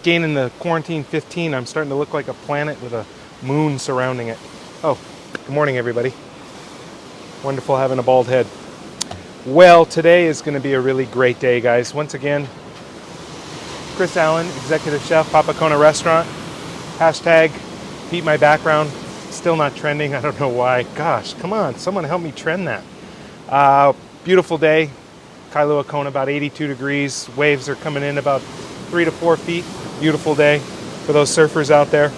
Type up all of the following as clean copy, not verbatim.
gaining the quarantine 15. I'm starting to look like a planet with a moon surrounding it. Oh, good morning, everybody. Wonderful having a bald head. Well, today is going to be a really great day, guys. Once again, Chris Allen, executive chef, Papakona Restaurant. Hashtag beat my background. Still not trending. I don't know why. Gosh, come on. Someone help me trend that. Beautiful day. Kailua Kona, about 82 degrees. Waves are coming in about 3 to 4 feet. Beautiful day for those surfers out there.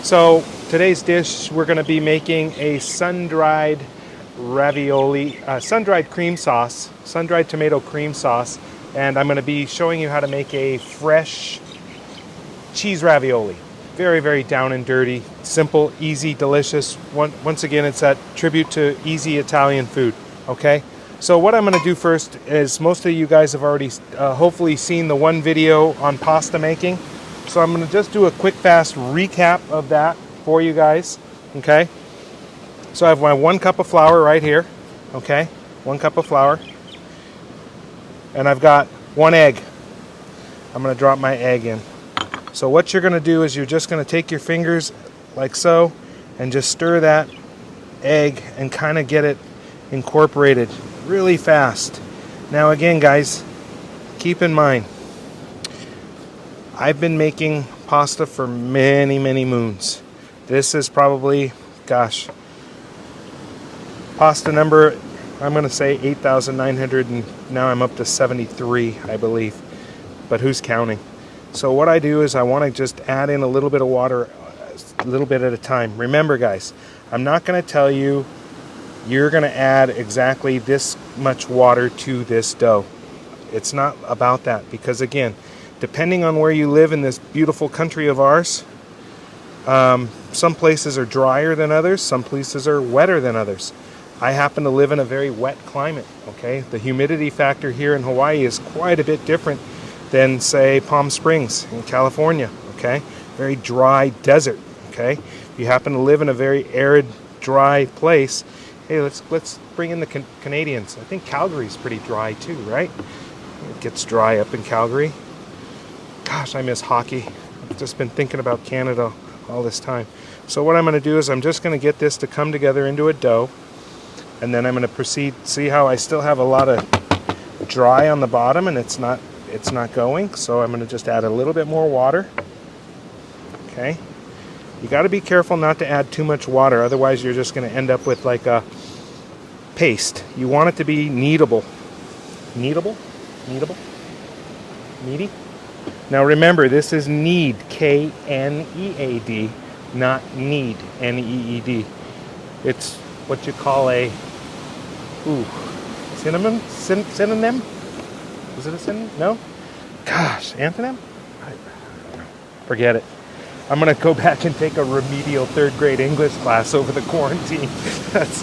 So today's dish, we're going to be making a sun-dried ravioli, sun-dried cream sauce, sun-dried tomato cream sauce. And I'm going to be showing you how to make a fresh cheese ravioli. Very, very down and dirty, simple, easy, delicious. Once again, it's that tribute to easy Italian food, okay? So what I'm going to do first is, most of you guys have already hopefully seen the one video on pasta making. So I'm going to just do a quick, fast recap of that for you guys, okay? So I have my 1 cup of flour right here, okay? 1 cup of flour. And I've got 1 egg. I'm going to drop my egg in. So what you're going to do is you're just going to take your fingers like so and just stir that egg and kind of get it incorporated really fast. Now again, guys, keep in mind, I've been making pasta for many, many moons. This is probably, gosh, pasta number, I'm going to say 8,900, and now I'm up to 73, I believe. But who's counting? So what I do is I want to just add in a little bit of water, a little bit at a time. Remember, guys, I'm not going to tell you you're going to add exactly this much water to this dough. It's not about that, because again, depending on where you live in this beautiful country of ours, some places are drier than others, some places are wetter than others. I happen to live in a very wet climate, okay? The humidity factor here in Hawaii is quite a bit different than, say, Palm Springs in California, okay? Very dry desert, okay? If you happen to live in a very arid, dry place, hey, let's bring in the Canadians. I think Calgary's pretty dry too, right? It gets dry up in Calgary. Gosh, I miss hockey. I've just been thinking about Canada all this time. So what I'm going to do is I'm just going to get this to come together into a dough, and then I'm going to proceed. See how I still have a lot of dry on the bottom and it's not going, so I'm going to just add a little bit more water. Okay, you got to be careful not to add too much water, otherwise you're just going to end up with like a paste. You want it to be kneadable. Kneady. Now remember, this is knead, K-N-E-A-D, not knead, N-E-E-D. It's what you call a synonym? Synonym? Is it a synonym? No? Gosh, antonym? Forget it. I'm going to go back and take a remedial 3rd grade English class over the quarantine. That's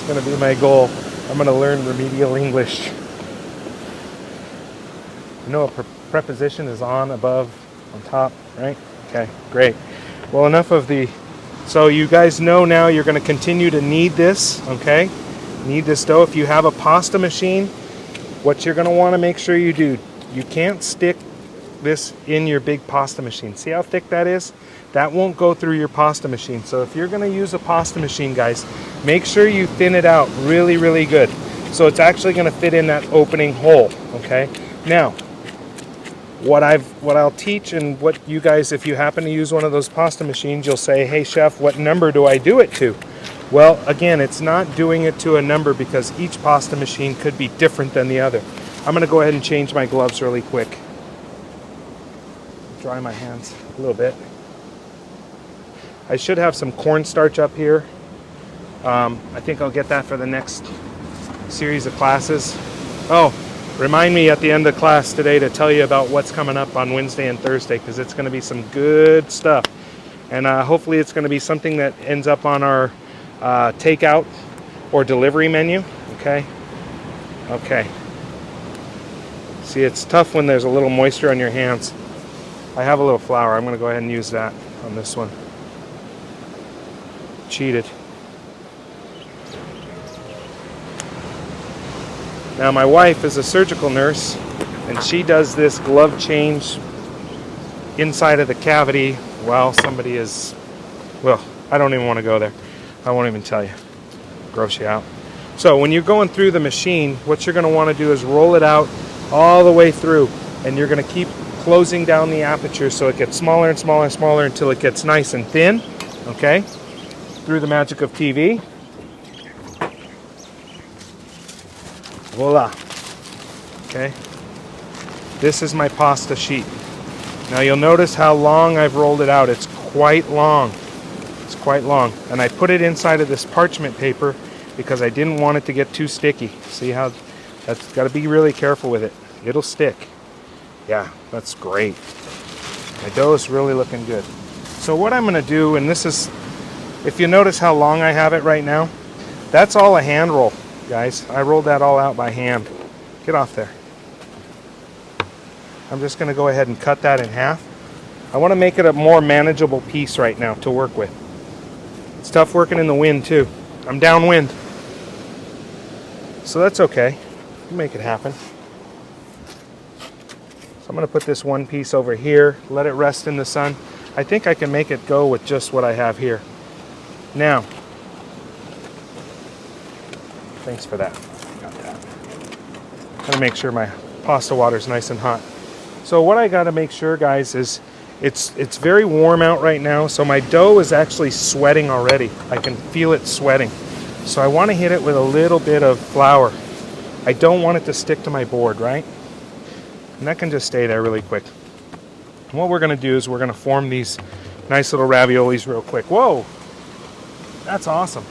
going to be my goal. I'm going to learn remedial English. You know, a preposition is on, above, on top, right? Okay, great. Well, enough of the... So you guys know now you're going to continue to knead this, okay? Knead this dough. If you have a pasta machine, what you're going to want to make sure you do, you can't stick this in your big pasta machine. See how thick that is? That won't go through your pasta machine. So if you're going to use a pasta machine, guys, make sure you thin it out really, really good. So it's actually going to fit in that opening hole, okay? Now, what I'll teach, and what you guys, if you happen to use one of those pasta machines, you'll say, hey chef, what number do I do it to? Well, again, it's not doing it to a number, because each pasta machine could be different than the other. I'm going to go ahead and change my gloves really quick. Dry my hands a little bit. I should have some cornstarch up here. I think I'll get that for the next series of classes. Oh, remind me at the end of class today to tell you about what's coming up on Wednesday and Thursday, because it's going to be some good stuff. And hopefully it's going to be something that ends up on our takeout or delivery menu. Okay. See, it's tough when there's a little moisture on your hands. I have a little flour. I'm going to go ahead and use that on this one. Cheated. Now my wife is a surgical nurse, and she does this glove change inside of the cavity while somebody is, well, I don't even want to go there. I won't even tell you. Gross you out. So when you're going through the machine, what you're going to want to do is roll it out all the way through, and you're going to keep closing down the aperture so it gets smaller and smaller and smaller until it gets nice and thin, okay? Through the magic of TV. Voila. Okay. This is my pasta sheet. Now you'll notice how long I've rolled it out. It's quite long. It's quite long. And I put it inside of this parchment paper because I didn't want it to get too sticky. See how that's got to be really careful with it. It'll stick. Yeah, that's great. My dough is really looking good. So what I'm going to do, and this is, if you notice how long I have it right now, that's all a hand roll, guys. I rolled that all out by hand. Get off there. I'm just going to go ahead and cut that in half. I want to make it a more manageable piece right now to work with. It's tough working in the wind too. I'm downwind. So that's okay. We'll make it happen. So I'm going to put this one piece over here, let it rest in the sun. I think I can make it go with just what I have here. Now, thanks for that. Got that. Gotta make sure my pasta water is nice and hot. So what I gotta make sure, guys, is it's very warm out right now, so my dough is actually sweating already. I can feel it sweating. So I want to hit it with a little bit of flour. I don't want it to stick to my board, right? And that can just stay there really quick. And what we're going to do is we're going to form these nice little raviolis real quick. Whoa! That's awesome.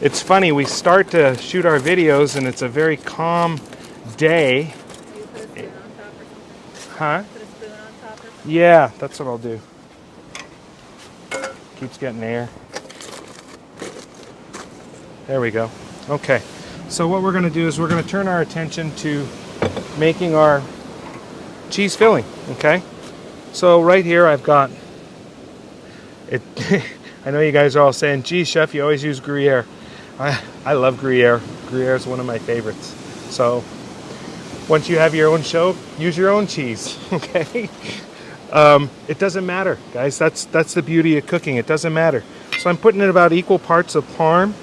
It's funny, we start to shoot our videos and it's a very calm day. You put a spoon on top or something? Huh? Put a spoon on top or something? Yeah, that's what I'll do. Keeps getting air. There we go. Okay. So what we're going to do is we're going to turn our attention to making our cheese filling, okay? So right here I've got it. I know you guys are all saying, geez, chef, you always use Gruyere. I love Gruyere. Gruyere is one of my favorites. So once you have your own show, use your own cheese, okay? It doesn't matter, guys. That's the beauty of cooking. It doesn't matter. So I'm putting in about equal parts of Parm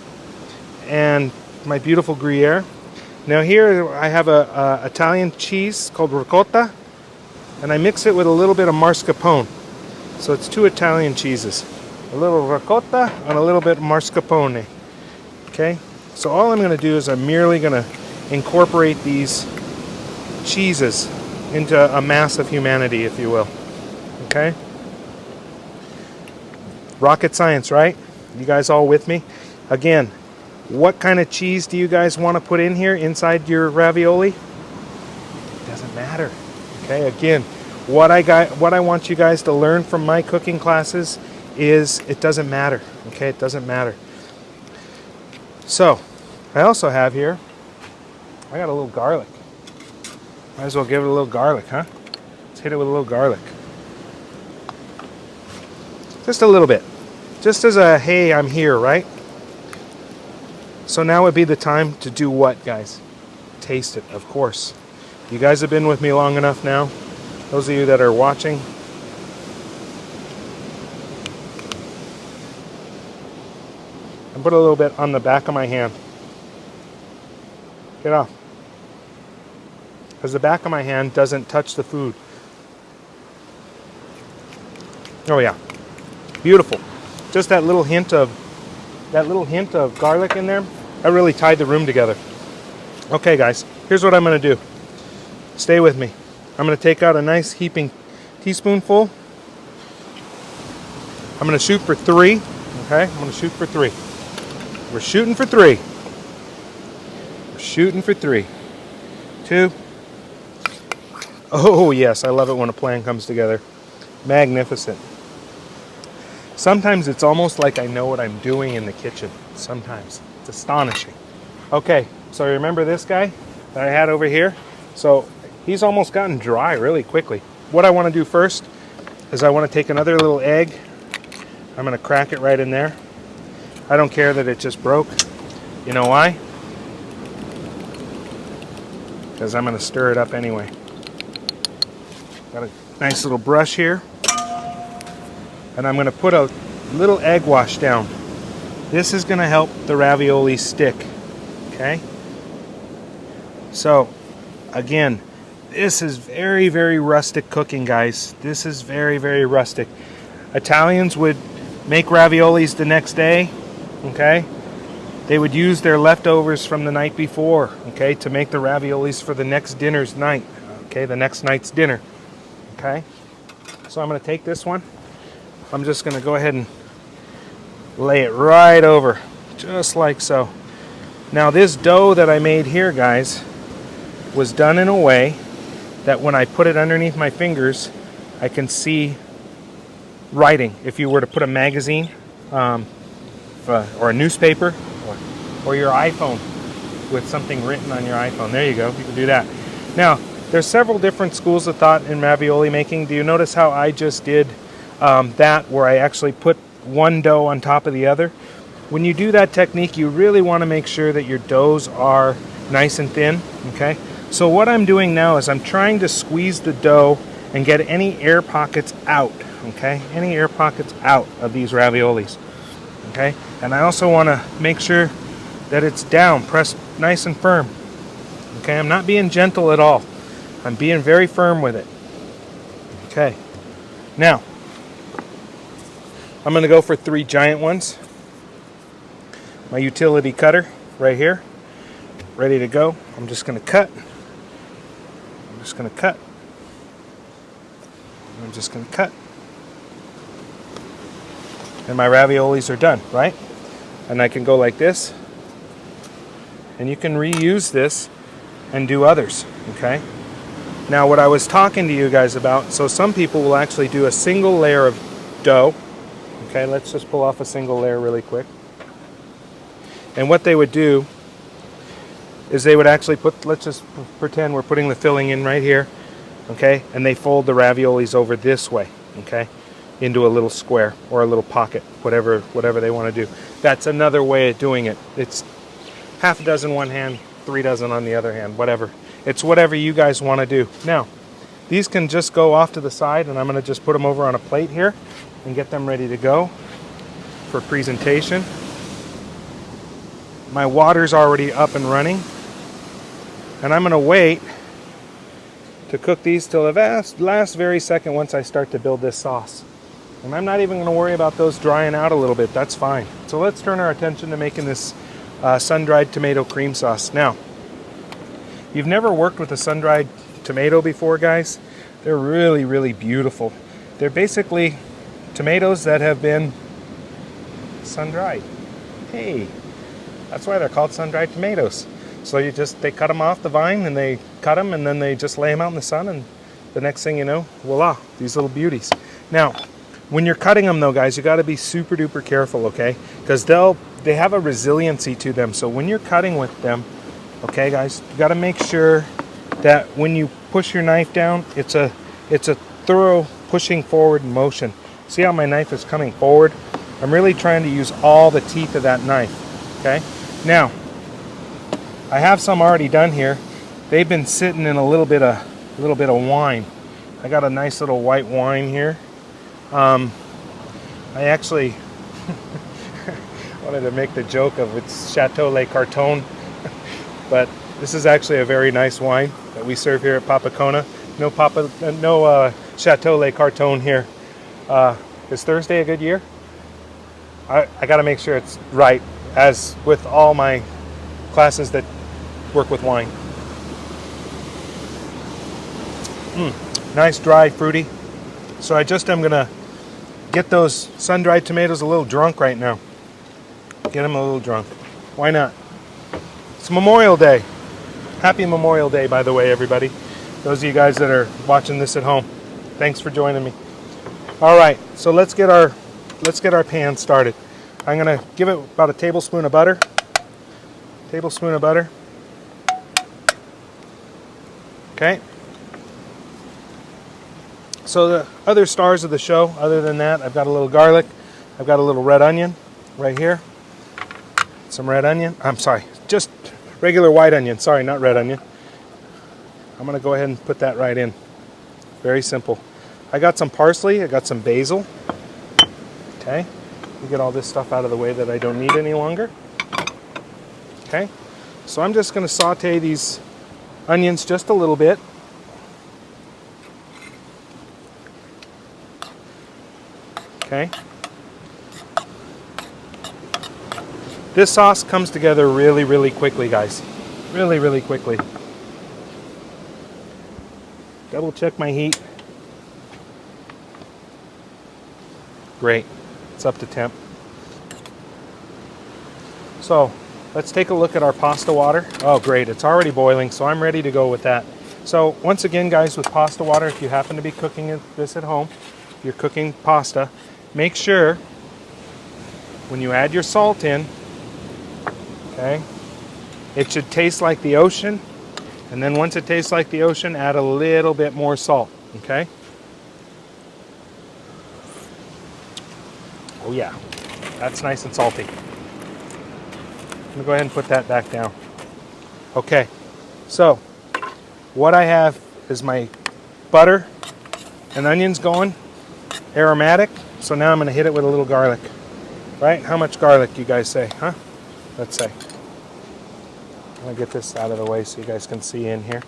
and my beautiful Gruyere. Now here I have a Italian cheese called ricotta, and I mix it with a little bit of mascarpone. So it's two Italian cheeses. A little ricotta and a little bit of mascarpone. Okay? So all I'm going to do is I'm merely going to incorporate these cheeses into a mass of humanity, if you will. Okay? Rocket science, right? You guys all with me? Again, what kind of cheese do you guys want to put in here inside your ravioli? It doesn't matter. Okay, again, what I want you guys to learn from my cooking classes is it doesn't matter. Okay, it doesn't matter. So, I also have here, I got a little garlic. Might as well give it a little garlic, huh? Let's hit it with a little garlic. Just a little bit. Just as a, hey, I'm here, right? So now would be the time to do what, guys? Taste it, of course. You guys have been with me long enough now. Those of you that are watching. And put a little bit on the back of my hand. Get off. Because the back of my hand doesn't touch the food. Oh yeah. Beautiful. Just that little hint of garlic in there, that really tied the room together. Okay, guys, here's what I'm going to do. Stay with me. I'm going to take out a nice heaping teaspoonful. I'm going to shoot for 3. Okay, I'm going to shoot for 3. We're shooting for 3. We're shooting for 3. 2. Oh, yes, I love it when a plan comes together. Magnificent. Sometimes it's almost like I know what I'm doing in the kitchen. Sometimes. It's astonishing. Okay, so remember this guy that I had over here? So he's almost gotten dry really quickly. What I want to do first is I want to take another little egg. I'm going to crack it right in there. I don't care that it just broke. You know why? Because I'm going to stir it up anyway. Got a nice little brush here. And I'm going to put a little egg wash down. This is going to help the ravioli stick. Okay? So, again, this is very, very rustic cooking, guys. This is very, very rustic. Italians would make raviolis the next day. Okay? They would use their leftovers from the night before, okay, to make the raviolis for the next dinner's night. Okay, the next night's dinner. Okay? So I'm going to take this one. I'm just going to go ahead and lay it right over, just like so. Now this dough that I made here, guys, was done in a way that when I put it underneath my fingers, I can see writing. If you were to put a magazine or a newspaper or your iPhone with something written on your iPhone, there you go, you can do that. Now, there's several different schools of thought in ravioli making. Do you notice how I just did that, where I actually put one dough on top of the other? When you do that technique, you really want to make sure that your doughs are nice and thin, okay? So what I'm doing now is I'm trying to squeeze the dough and get any air pockets out, okay? Any air pockets out of these raviolis, okay? And I also want to make sure that it's down, pressed nice and firm, okay? I'm not being gentle at all. I'm being very firm with it, okay? Now, I'm going to go for 3 giant ones. My utility cutter right here, ready to go. I'm just going to cut. I'm just going to cut. I'm just going to cut. And my raviolis are done, right? And I can go like this. And you can reuse this and do others, okay? Now what I was talking to you guys about, so some people will actually do a single layer of dough. Okay, let's just pull off a single layer really quick. And what they would do is they would actually put, let's just pretend we're putting the filling in right here, okay? And they fold the raviolis over this way, okay? Into a little square or a little pocket, whatever they want to do. That's another way of doing it. It's half a dozen one hand, 3 dozen on the other hand, whatever. It's whatever you guys want to do. Now, these can just go off to the side, and I'm going to just put them over on a plate here and get them ready to go for presentation. My water's already up and running, and I'm going to wait to cook these till the last very second once I start to build this sauce. And I'm not even going to worry about those drying out a little bit. That's fine. So let's turn our attention to making this sun-dried tomato cream sauce. Now, you've never worked with a sun-dried tomato before, guys? They're really, really beautiful. They're basically tomatoes that have been sun-dried. Hey, that's why they're called sun-dried tomatoes. So they cut them off the vine, and they cut them, and then they just lay them out in the sun, and the next thing you know, voila, these little beauties. Now, when you're cutting them though, guys, you got to be super duper careful, okay? Because they have a resiliency to them. So when you're cutting with them, okay, guys, you got to make sure that when you push your knife down, it's a thorough pushing forward motion. See how my knife is coming forward? I'm really trying to use all the teeth of that knife, okay? Now, I have some already done here. They've been sitting in a little bit of wine. I got a nice little white wine here. I actually wanted to make the joke of it's Chateau Le Carton, but this is actually a very nice wine that we serve here at Papakona. No Chateau Le Carton here. Is Thursday a good year? I got to make sure it's right, as with all my classes that work with wine. Nice, dry, fruity. So I just am going to get those sun-dried tomatoes a little drunk right now. Get them a little drunk. Why not? It's Memorial Day. Happy Memorial Day, by the way, everybody. Those of you guys that are watching this at home, thanks for joining me. All right, so let's get our pan started. I'm going to give it about a tablespoon of butter. Tablespoon of butter. Okay. So the other stars of the show, other than that, I've got a little garlic. I've got a little red onion right here. Some red onion. I'm sorry, just regular white onion. Sorry, not red onion. I'm going to go ahead and put that right in. Very simple. I got some parsley, I got some basil. Okay, we get all this stuff out of the way that I don't need any longer. Okay, so I'm just going to saute these onions just a little bit. Okay. This sauce comes together really, really quickly, guys. Really, really quickly. Double check my heat. Great. It's up to temp. So let's take a look at our pasta water. Oh, great. It's already boiling, so I'm ready to go with that. So once again, guys, with pasta water, if you happen to be cooking this at home, if you're cooking pasta, make sure when you add your salt in, okay, it should taste like the ocean. And then once it tastes like the ocean, add a little bit more salt, okay? Oh yeah, that's nice and salty. I'm gonna go ahead and put that back down. Okay, so what I have is my butter and onions going, aromatic. So now I'm gonna hit it with a little garlic, right? How much garlic you guys say, huh? Let's say. I'm gonna get this out of the way so you guys can see in here.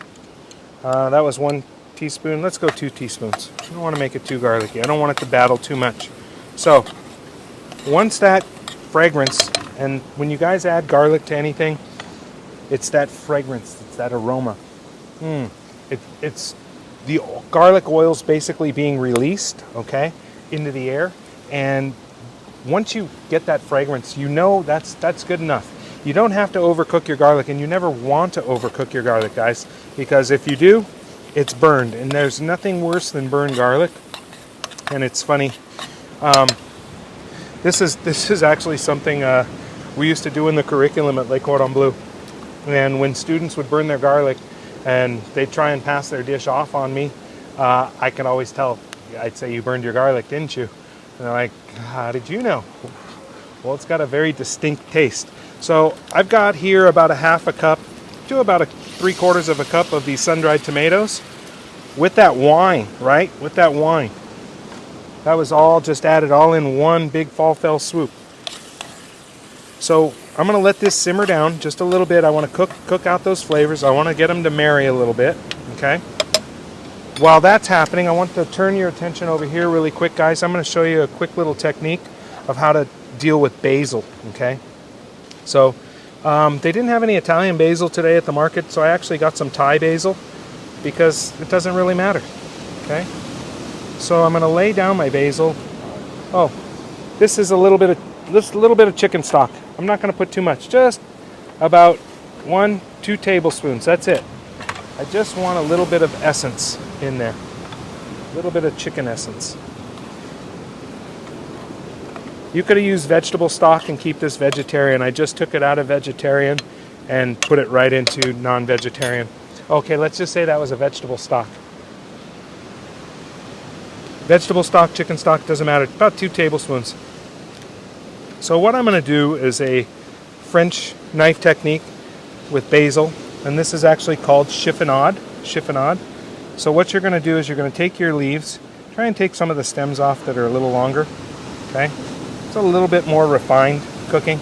That was 1 teaspoon. Let's go 2 teaspoons. I don't want to make it too garlicky. I don't want it to battle too much. So once that fragrance, and when you guys add garlic to anything, it's that fragrance, it's that aroma. It's the garlic oils basically being released, okay, into the air. And once you get that fragrance, you know that's good enough. You don't have to overcook your garlic, and you never want to overcook your garlic, guys, because if you do, it's burned, and there's nothing worse than burned garlic. And it's funny. This is actually something we used to do in the curriculum at Lake Cordon Bleu. And when students would burn their garlic and they'd try and pass their dish off on me, I could always tell. I'd say, "You burned your garlic, didn't you?" And they're like, "How did you know?" Well, it's got a very distinct taste. So I've got here about a half a cup to about a 3/4 of a cup of these sun-dried tomatoes with that wine, right? With that wine. That was all just added all in one big fall-fell swoop. So I'm going to let this simmer down just a little bit. I want to cook out those flavors. I want to get them to marry a little bit, okay? While that's happening, I want to turn your attention over here really quick, guys. I'm going to show you a quick little technique of how to deal with basil, okay? So they didn't have any Italian basil today at the market, so I actually got some Thai basil because it doesn't really matter, okay? So I'm going to lay down my basil. Oh, this is a little bit of chicken stock. I'm not going to put too much, just about 1-2 tablespoons. That's it. I just want a little bit of essence in there, a little bit of chicken essence. You could have used vegetable stock and keep this vegetarian. I just took it out of vegetarian and put it right into non-vegetarian. Okay, let's just say that was a vegetable stock. Vegetable stock, chicken stock, doesn't matter. About 2 tablespoons. So what I'm going to do is a French knife technique with basil, and this is actually called chiffonade. So what you're going to do is you're going to take your leaves, try and take some of the stems off that are a little longer, okay? It's a little bit more refined cooking.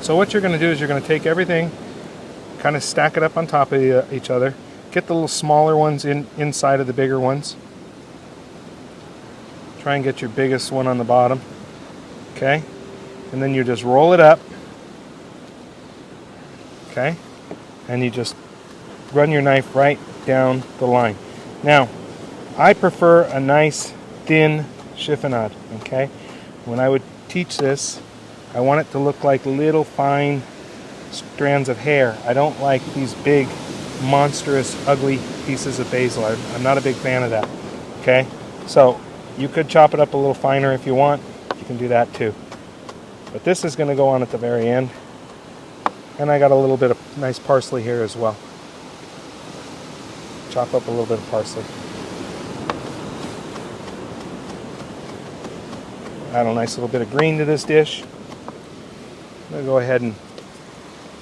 So what you're going to do is you're going to take everything, kind of stack it up on top of each other, get the little smaller ones inside of the bigger ones. Try and get your biggest one on the bottom, okay? And then you just roll it up, okay? And you just run your knife right down the line. Now, I prefer a nice thin chiffonade, okay? When I would teach this, I want it to look like little fine strands of hair. I don't like these big, monstrous, ugly pieces of basil. I'm not a big fan of that, okay? So you could chop it up a little finer if you want. You can do that too. But this is going to go on at the very end. And I got a little bit of nice parsley here as well. Chop up a little bit of parsley. Add a nice little bit of green to this dish. I'm going to go ahead and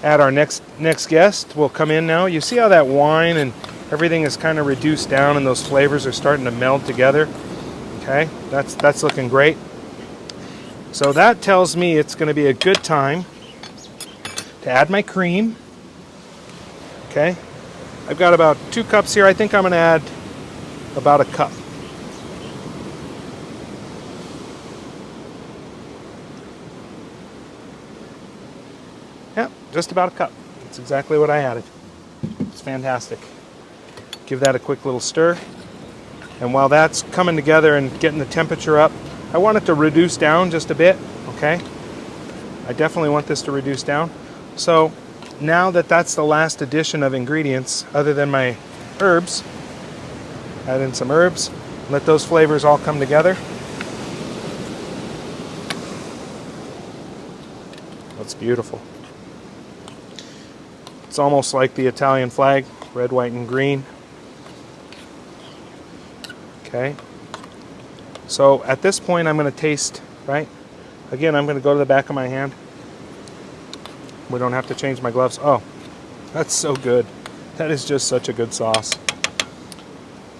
add our next guest. Will come in now. You see how that wine Everything is kind of reduced down and those flavors are starting to meld together. Okay, that's looking great. So that tells me it's going to be a good time to add my cream. Okay, I've got about 2 cups here. I think I'm going to add about a cup. Yeah, just about a cup. That's exactly what I added. It's fantastic. Give that a quick little stir. And while that's coming together and getting the temperature up, I want it to reduce down just a bit, okay? I definitely want this to reduce down. So now that that's the last addition of ingredients, other than my herbs, add in some herbs, let those flavors all come together. That's beautiful. It's almost like the Italian flag, red, white, and green. Okay. So at this point I'm going to taste, right? Again, I'm going to go to the back of my hand. We don't have to change my gloves. Oh, that's so good. That is just such a good sauce.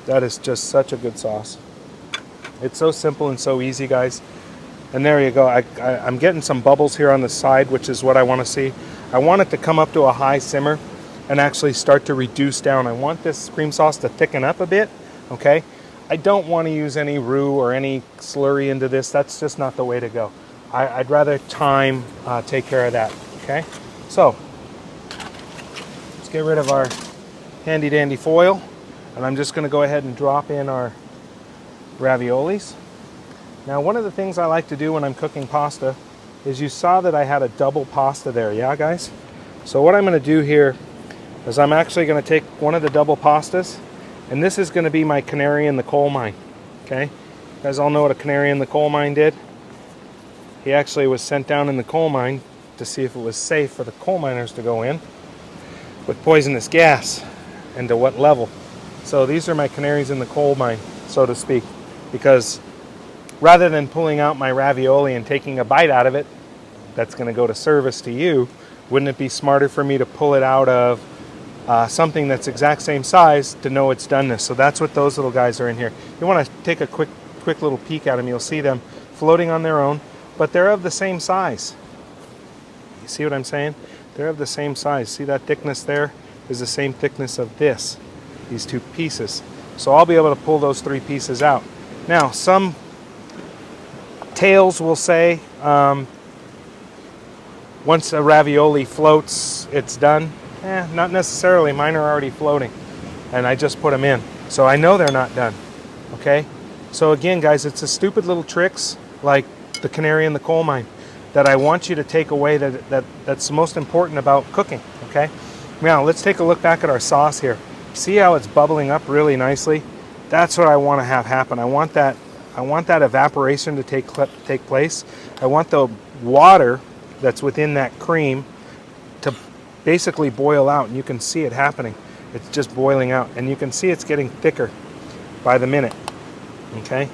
That is just such a good sauce. It's so simple and so easy, guys. And there you go. I'm getting some bubbles here on the side, which is what I want to see. I want it to come up to a high simmer and actually start to reduce down. I want this cream sauce to thicken up a bit, okay? I don't want to use any roux or any slurry into this. That's just not the way to go. I'd rather thyme take care of that, okay? So, let's get rid of our handy dandy foil. And I'm just going to go ahead and drop in our raviolis. Now, one of the things I like to do when I'm cooking pasta is you saw that I had a double pasta there, yeah, guys? So what I'm going to do here is I'm actually going to take one of the double pastas, and this is going to be my canary in the coal mine, okay? You guys all know what a canary in the coal mine did? He actually was sent down in the coal mine to see if it was safe for the coal miners to go in with poisonous gas, and to what level. So these are my canaries in the coal mine, so to speak, because rather than pulling out my ravioli and taking a bite out of it, that's going to go to service to you, wouldn't it be smarter for me to pull it out of something that's exact same size to know its doneness? So that's what those little guys are in here. You want to take a quick little peek at them. You'll see them floating on their own, but they're of the same size. You see what I'm saying? They're of the same size. See that thickness there is the same thickness of these 2 pieces. So I'll be able to pull those 3 pieces out. Now, some tales will say once a ravioli floats, it's done. Not necessarily. Mine are already floating, and I just put them in. So I know they're not done, okay? So again, guys, it's the stupid little tricks like the canary in the coal mine that I want you to take away that's most important about cooking, okay? Now, let's take a look back at our sauce here. See how it's bubbling up really nicely? That's what I want to have happen. I want that evaporation to take place. I want the water that's within that cream to basically boil out, and you can see it happening. It's just boiling out, and you can see it's getting thicker by the minute, okay?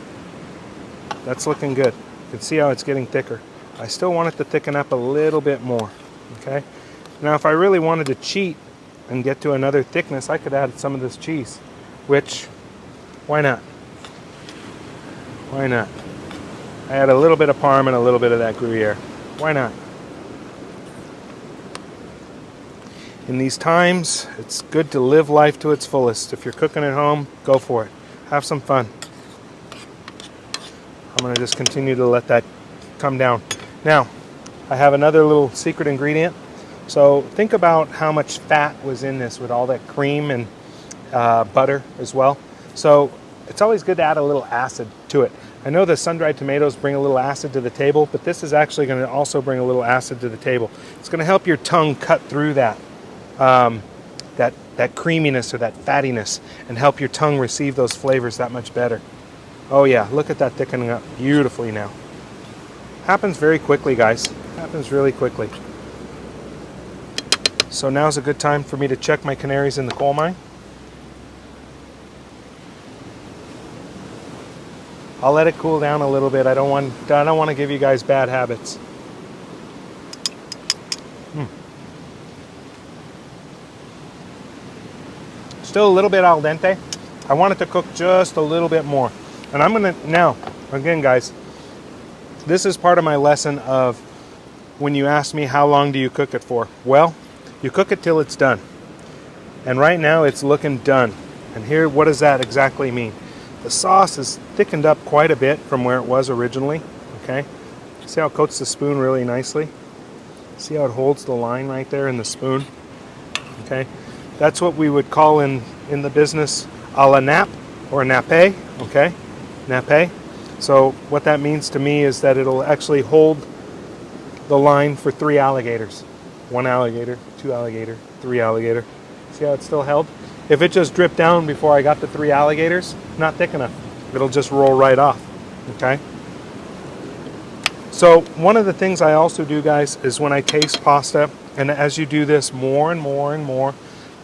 That's looking good. You can see how it's getting thicker. I still want it to thicken up a little bit more, okay? Now, if I really wanted to cheat and get to another thickness, I could add some of this cheese, which, why not? Why not? I add a little bit of Parm and a little bit of that Gruyere. Why not? In these times, it's good to live life to its fullest. If you're cooking at home, go for it. Have some fun. I'm going to just continue to let that come down. Now, I have another little secret ingredient. So think about how much fat was in this with all that cream and butter as well. So it's always good to add a little acid to it. I know the sun-dried tomatoes bring a little acid to the table, but this is actually going to also bring a little acid to the table. It's going to help your tongue cut through that creaminess or that fattiness and help your tongue receive those flavors that much better. Oh yeah, look at that thickening up beautifully now. Happens very quickly, guys. Happens really quickly. So now's a good time for me to check my canaries in the coal mine. I'll let it cool down a little bit. I don't want to give you guys bad habits. Still a little bit al dente. I want it to cook just a little bit more. And I'm gonna, now, again guys, this is part of my lesson of when you ask me how long do you cook it for. Well, you cook it till it's done. And right now it's looking done. And here, what does that exactly mean? The sauce is thickened up quite a bit from where it was originally, okay? See how it coats the spoon really nicely? See how it holds the line right there in the spoon? Okay, that's what we would call in the business a la nappe or nappe, okay? Nappe. So what that means to me is that it'll actually hold the line for 3 alligators. 1 alligator, 2 alligator, 3 alligator. See how it's still held? If it just dripped down before I got the 3 alligators, not thick enough. It'll just roll right off, okay? So one of the things I also do, guys, is when I taste pasta, and as you do this more and more and more,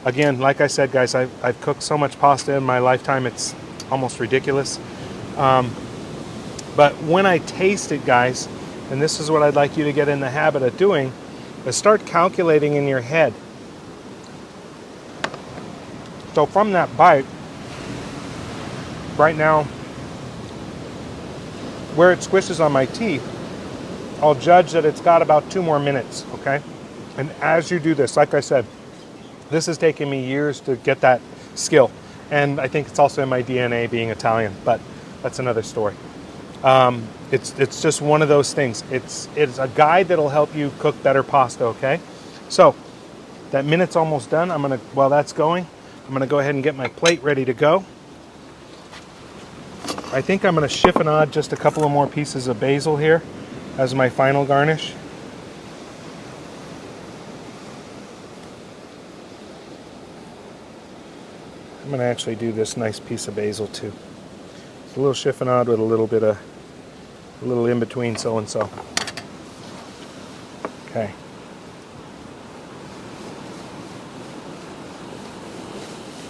again, like I said, guys, I've cooked so much pasta in my lifetime, it's almost ridiculous. But when I taste it, guys, and this is what I'd like you to get in the habit of doing, is start calculating in your head. So from that bite, right now, where it squishes on my teeth, I'll judge that it's got about 2 more minutes, okay? And as you do this, like I said, this has taken me years to get that skill. And I think it's also in my DNA being Italian, but that's another story. It's just one of those things. It's a guide that'll help you cook better pasta, okay? So that minute's almost done. While that's going, I'm gonna go ahead and get my plate ready to go. I think I'm gonna chiffonade just a couple of more pieces of basil here as my final garnish. I'm gonna actually do this nice piece of basil too. It's a little chiffonade with a little in between so and so. Okay.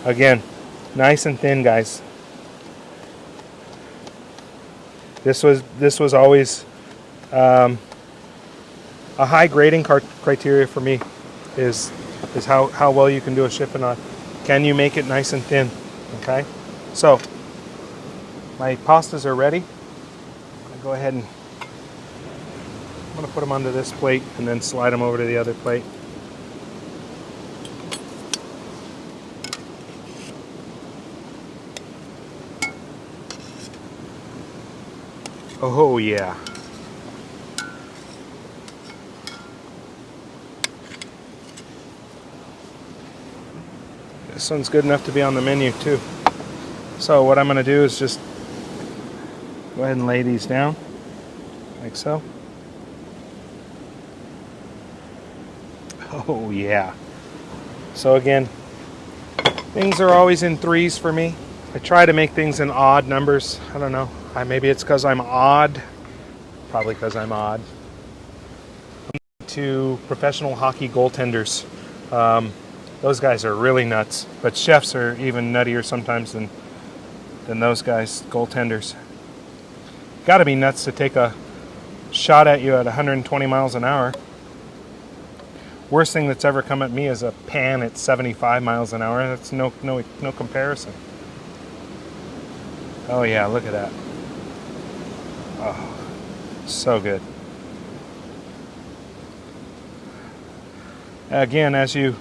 Again, nice and thin, guys. This was always a high grading criteria for me is how well you can do a chiffonade. Can you make it nice and thin? Okay. So my pastas are ready. I'll go ahead and I'm going to put them onto this plate and then slide them over to the other plate. Oh yeah. This one's good enough to be on the menu too. So what I'm going to do is just go ahead and lay these down like so. Oh yeah. So again, things are always in 3s for me. I try to make things in odd numbers. I don't know. Maybe it's because I'm odd. Probably because I'm odd. To professional hockey goaltenders. Those guys are really nuts. But chefs are even nuttier sometimes than those guys, goaltenders. Got to be nuts to take a shot at you at 120 miles an hour. Worst thing that's ever come at me is a pan at 75 miles an hour. That's no comparison. Oh yeah, look at that. Oh, so good. Again, as you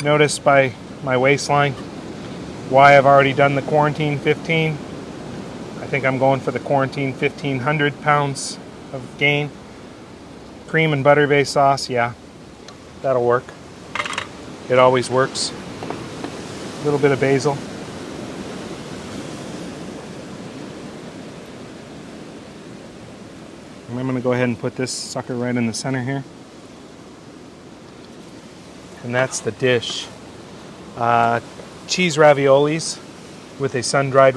notice by my waistline, why I've already done the quarantine 15. I think I'm going for the quarantine 1,500 pounds of gain. Cream and butter-based sauce, yeah, that'll work. It always works. A little bit of basil. And I'm going to go ahead and put this sucker right in the center here. And that's the dish. Cheese raviolis with a sun-dried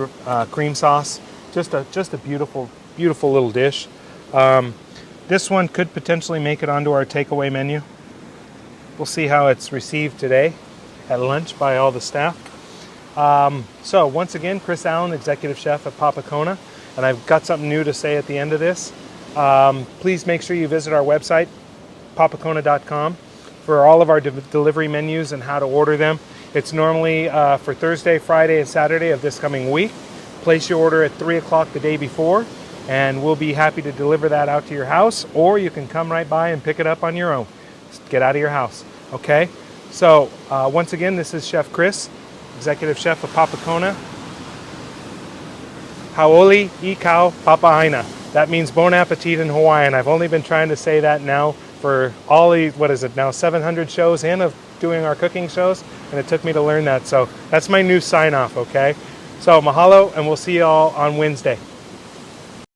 cream sauce. Just a beautiful, beautiful little dish. This one could potentially make it onto our takeaway menu. We'll see how it's received today at lunch by all the staff. So once again, Chris Allen, Executive Chef at Papakona, and I've got something new to say at the end of this. Please make sure you visit our website, papakona.com, for all of our delivery menus and how to order them. It's normally for Thursday, Friday, and Saturday of this coming week. Place your order at 3 o'clock the day before, and we'll be happy to deliver that out to your house, or you can come right by and pick it up on your own. Just get out of your house, okay? So once again, this is Chef Chris, Executive Chef of Papakona. Haoli Ikau Papaina. That means bon appetit in Hawaiian. I've only been trying to say that now for all the, 700 shows in of doing our cooking shows, and it took me to learn that. So that's my new sign off, okay? So mahalo, and we'll see you all on Wednesday.